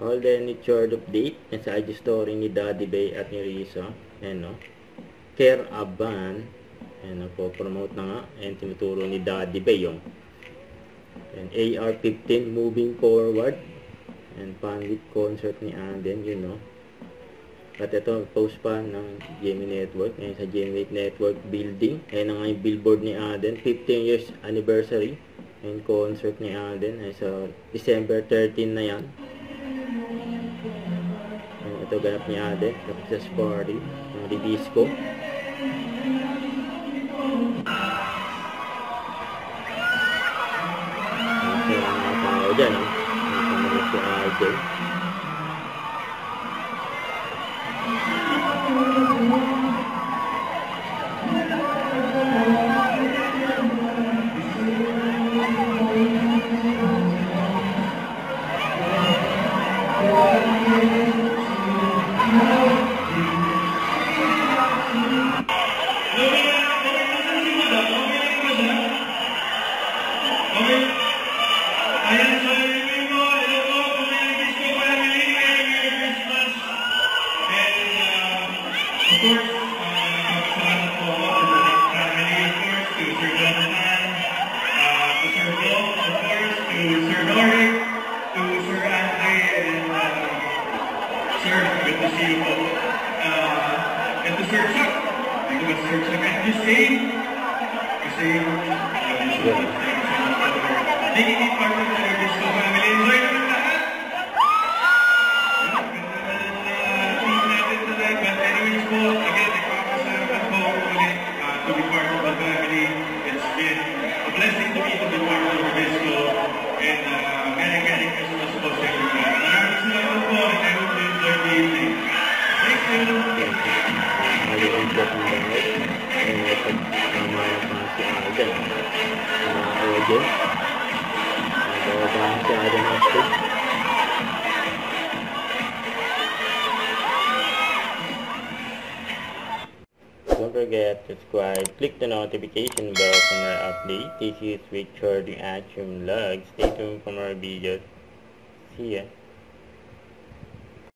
All the Nichord update. Yan sa IG story ni Daddy Bay at ni Risa. Ayan, no? Care Aban. Ayan, no? Po-promote na nga. Ayan, tinuturo ni Daddy Bay yung AR-15 moving forward. And Pandit concert ni Anden, yun, no? At ito, post pa ng GMA Network. Ayan, sa GMA Network building. Ayan na nga yung billboard ni Anden. 15 years anniversary. Ayan, concert ni Anden. Ayan, sa December 13 na yan. Ayan, ito ganap ni Anden. Tapos party. Ang release ko. Ayan, mga tao dyan, no? Ayan, si Alden. Don't forget to subscribe, click the notification bell for more updates. This is Richard Action Vlog. Stay tuned for more videos. See ya.